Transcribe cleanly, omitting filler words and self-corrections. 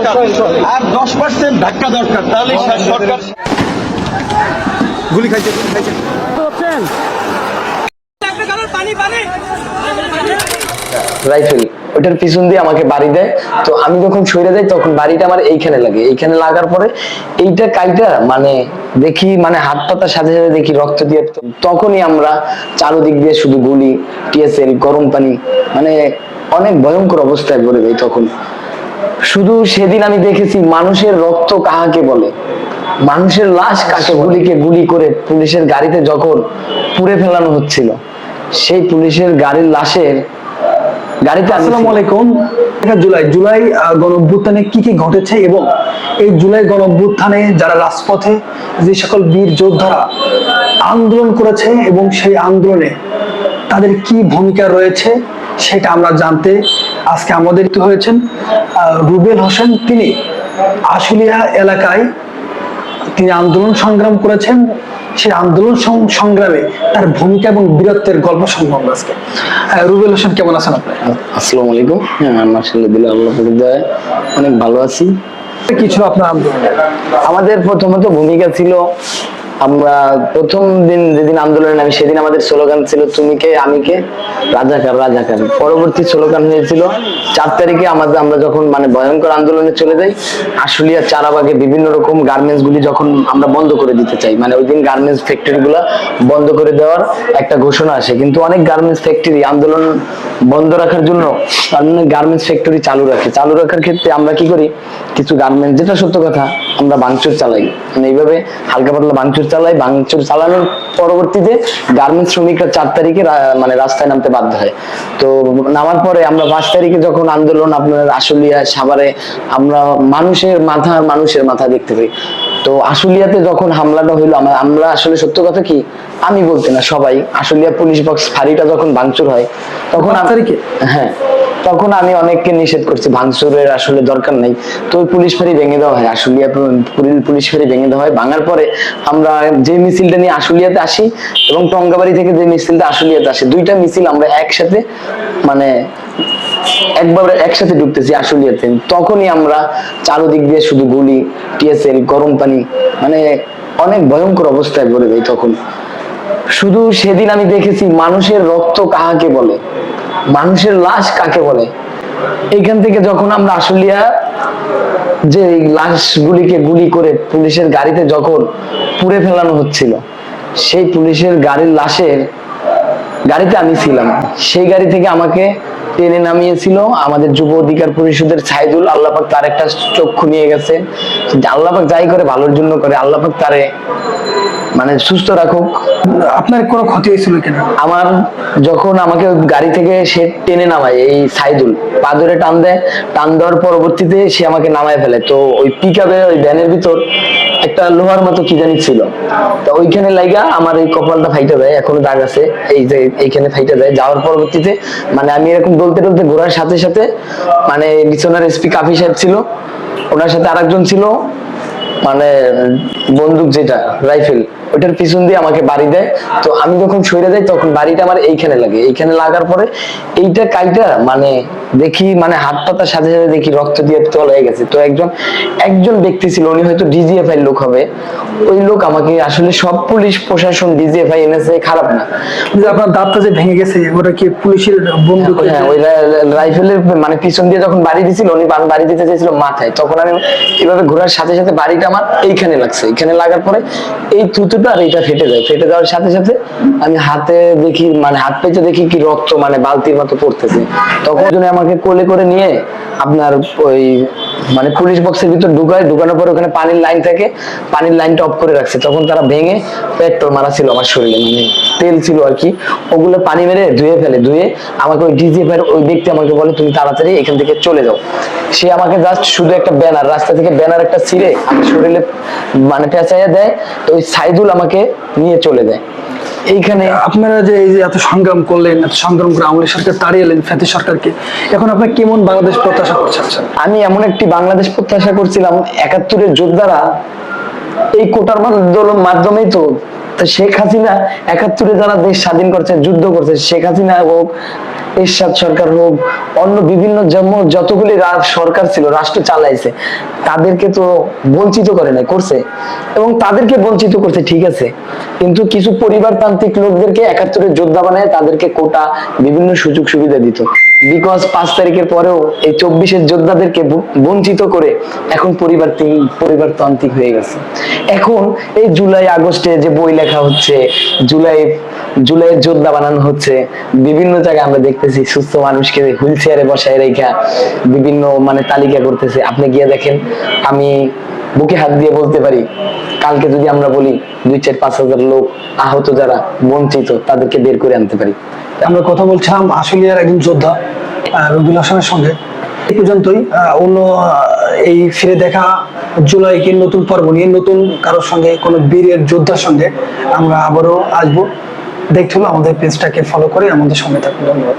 দরকার আর 10% ধাক্কা দরকার, তাহলে সরকার গুলি খাইছে রাইফেল ওটার পিছন দিয়ে আমাকে বাড়ি দেয়। তো আমি যখন সরে যাই তখন বাড়িটা আমার এইখানে লাগে। এইখানে লাগার পরে এইটা কাইটা মানে দেখি মানে হাত পাতার সাথে সাথে দেখি রক্ত দিয়ে, তখনই আমরা চারোদিক দিয়ে শুধু গুলি, টিএসএল, গরম পানি, মানে অনেক ভয়ঙ্কর অবস্থায় পড়ে যাই তখন। শুধু সেদিন আমি দেখেছি মানুষের রক্ত কাহাকে বলে, মানুষের লাশ কাকে, গুলিকে গুলি করে পুলিশের গাড়িতে যখন পুড়ে ফেলানো হচ্ছিল, সেই পুলিশের গাড়ির লাশের গাড়িতে। আসসালামু আলাইকুম। জুলাই গণঅভ্যুত্থানে কি কি ঘটেছে এবং এই জুলাই গণঅভ্যুত্থানে যারা রাজপথে যে সকল বীর যোদ্ধারা আন্দোলন করেছে এবং সেই আন্দোলনে তাদের কি ভূমিকা রয়েছে সেটা আমরা জানতে আজকে আমাদের হয়েছেন রুবেল হোসেন। তিনি আশুলিয়া এলাকায় তিনি আন্দোলন সংগ্রাম করেছেন, সেই আন্দোলন সংগ্রামে তার ভূমিকা এবং বীরত্বের গল্প শুনবো আজকে। রুবেল হোসেন, কেমন আছেন আপনি? আসসালামু আলাইকুম। হ্যাঁ, আলহামদুলিল্লাহ, আল্লাহ পাকের দয়ায় অনেক ভালো আছি। কি ছিল আপনার আন্দোলন? আমাদের প্রথমত ভূমিকা ছিল, আমরা প্রথম দিন যেদিন আন্দোলনে নামি সেদিন আমাদের স্লোগান ছিল তুমি কে আমি কে, রাজাকার রাজাকার। পরবর্তী স্লোগান হয়েছিল 4 তারিখে আমরা যখন মানে ভয়ঙ্কর আন্দোলনে চলে যাই, আশুলিয়া চারাবাগে বিভিন্ন রকম গার্মেন্টস গুলি যখন আমরা বন্ধ করে দিতে চাই, মানে ওই দিন গার্মেন্টস ফ্যাক্টরি গুলা বন্ধ করে দেওয়ার একটা ঘোষণা আসে, কিন্তু অনেক গার্মেন্টস ফ্যাক্টরি আন্দোলন বন্ধ রাখার জন্য গার্মেন্টস ফ্যাক্টরি চালু রাখার ক্ষেত্রে আমরা কি করি, কিছু গার্মেন্টস, যেটা সত্য কথা, আমরা ভাঙচুর চালাই। মানে এইভাবে হালকা পাতলা ভাঙচুর চালানোর পরবর্তীতে গার্মেন্টস শ্রমিকরা 4 তারিখে মানে রাস্তায় নামতে বাধ্য হয়। তো নামার পরে আমরা 5 তারিখে যখন আন্দোলন আপনার আশুলিয়া সাভারে, আমরা মানুষের মাথা দেখতে পাই। তো আশুলিয়াতে যখন হামলাটা হইলো, আমরা আসলে সত্য কথা কি, আমি বলতে না সবাই, আশুলিয়া পুলিশ বক্স ফাঁড়িটা যখন ভাঙচুর হয় তখন হ্যাঁ, তখন আমি অনেককে নিষেধ করছি ভাঙচুরের আসলে দরকার নাই। তো ওই পুলিশ ফাঁড়ি ভেঙে দেওয়া হয়, আশুলিয়া পুলিশ ফাঁড়ি ভেঙে দেওয়া হয়। ভাঙার পরে আমরা যে মিছিলটা নিয়ে আশুলিয়াতে আসি এবং টঙ্গাবাড়ি থেকে যে মিছিলটা আশুলিয়াতে আসে, দুইটা মিছিল আমরা একসাথে মানে একসাথে ঢুকতেছি আশুলিয়াতে। তখনই আমরা চারোদিক দিয়ে শুধু গুলি, টিএসএল, গরম পানি, মানে অনেক ভয়ঙ্কর অবস্থায় পড়ে যাই তখন। শুধু সেদিন আমি দেখেছি মানুষের রক্ত কাহাকে বলে, মানুষের লাশ কাকে বলে। এইখান থেকে যখন আমরা আশুলিয়া যে লাশগুলিকে গুলি করে পুলিশের গাড়িতে যখন পুড়ে ফেলানো হচ্ছিল, সেই পুলিশের গাড়ির লাশের গাড়িতে আমি ছিলাম। সেই গাড়ি থেকে আমাকে টেনে নামিয়েছিল আমাদের যুব অধিকার পরিষদের সাইদুল। আল্লাপাক তার একটা চক্ষু নিয়ে গেছে, আল্লাপাক যাই করে ভালোর জন্য করে, আল্লাপাক তারে মানে সুস্থ রাখুক। আপনার কোনো ক্ষতি হয়েছিল কিনা? আমার যখন আমাকে গাড়ি থেকে সে টেনে নামায়, এই সাইদুল পা ধরে টান দেয়, টান দেওয়ার পরবর্তীতে সে আমাকে নামায় ফেলে। তো ওই পিকআপে ওই ভ্যানের ভিতর একটা লোহার মতো কি জানি ছিল, তো ওইখানে লাইগা আমার এই কপালটা ফাইটা যায়, এখনো দাগ আছে, এই যে এইখানে ফাইটা যায়। যাওয়ার পরবর্তীতে মানে আমি এরকম দলতে টলতে ঘোরার সাথে সাথে মানে বিছনার এসপি কাফি সাহেব ছিল, ওনার সাথে আরেকজন ছিল, মানে বন্দুক যেটা রাইফেল, ওটার পিছন দিয়ে আমাকে বাড়ি দেয়। তো আমি যখন সরে যাই তখন বাড়িটা আমার এইখানে লাগে। এইখানে লাগার পরে এইটা কাইটা মানে দেখি মানে হাত পাতার সাথে সাথে দেখি রক্ত দিয়ে তল হয়ে গেছে। তো একজন ব্যক্তি ছিল, উনি হয়তো ডিজিএফআই লোক হবে। ওই লোক আমাকে, আসলে সব পুলিশ প্রশাসন ডিজিএফআই এনেছে খারাপ না, আপনার দাঁতটা যে ভেঙে গেছে ওটা কি পুলিশের বন্দুক? হ্যাঁ, ওই রাইফেলের মানে পিছন দিয়ে যখন বাড়ি দিছিল, উনি বাড়ি দিতে চাইছিল মাথায়, তখন আমি এভাবে ঘোরার সাথে সাথে বাড়িটা আমার এইখানে লাগছে। এইখানে লাগার পরে এই থুতুটা আর এইটা ফেটে যায়। ফেটে যাওয়ার সাথে সাথে আমি হাতে দেখি, মানে হাত পেতে দেখি কি রক্ত মানে বালতির মতো পড়তেছে। তখন আমাকে কোলে করে নিয়ে আপনার ওই মানে পুলিশ বক্সের ভিতর ঢুকানোর পরে ওখানে পানির লাইন থাকে, পানির লাইনটা অফ করে রাখছে। তখন তারা ভেঙে পেট্রোল মারা ছিল আমার শরীরে, মানে তেল ছিল আর কি, ওগুলো পানি মেরে ধুয়ে ফেলে। ধুয়ে আমাকে ওই ডিজিএফআই ওই ব্যক্তি আমাকে বলে তুমি তাড়াতাড়ি এখান থেকে চলে যাও। সে আমাকে জাস্ট শুধু একটা ব্যানার, রাস্তা থেকে ব্যানার একটা ছিঁড়ে আমার শরীরে মানে পেঁচাইয়া দেয়। তো ওই সাইদুল আমাকে নিয়ে চলে যায়। এইখানে আপনারা যে এই যে এত সংগ্রাম করলেন, এত সংগ্রাম করে আওয়ামী লীগ সরকার তাড়িয়ে এলেন ফ্যাসিস্ট সরকারকে, এখন আপনার কেমন বাংলাদেশ প্রত্যাশা করছেন? আমি এমন একটি বাংলাদেশ প্রত্যাশা করছিলাম, 71-এর যোদ্ধারা এই কোটার মাধ্যমেই তো শেখ হাসিনা 71-এ যারা দেশ স্বাধীন করছে, যুদ্ধ করছে, শেখ হাসিনা হোক এরশাদ সরকার হোক, অন্য বিভিন্ন যতগুলি সরকার ছিল, রাষ্ট্র চালাইছে, তাদেরকে তো বঞ্চিত করে নাই, করছে, এবং তাদেরকে বঞ্চিত করছে ঠিক আছে, কিন্তু কিছু পরিবারতান্ত্রিক লোকদেরকে 71-এর যোদ্ধা বানায় তাদেরকে কোটা বিভিন্ন সুযোগ সুবিধা দিত। বিকজ 5 তারিখের পরেও এই 24-এর যোদ্ধাদেরকে বঞ্চিত করে এখন পরিবারতান্ত্রিক হয়ে গেছে। এখন এই জুলাই আগস্টে যে বই লেখা হচ্ছে, জুলাইয়ের যোদ্ধা বানানো হচ্ছে, বিভিন্ন জায়গায় আমরা দেখতেছি সুস্থ মানুষকে হুইল চেয়ারে বসায় রেখা বিভিন্ন মানে তালিকা করতেছে। আপনি গিয়ে দেখেন, আমি বুকে হাত দিয়ে বলতে পারি, কালকে যদি আমরা বলি 2-4-5 হাজার লোক আহত, যারা বঞ্চিত, তাদেরকে বের করে আনতে পারি। আমরা কথা বলছিলাম আশুলিয়ার একজন যোদ্ধা রবিউল হাসানের সঙ্গে। এই পর্যন্তই। অন্য এই ফিরে দেখা জুলাইকে নতুন পর্ব নিয়ে নতুন কারোর সঙ্গে, কোনো বীরের যোদ্ধার সঙ্গে আমরা আবারও আসবো। দেখতে হলো আমাদের পেজটাকে ফলো করে আমাদের সঙ্গে থাকুন। ধন্যবাদ।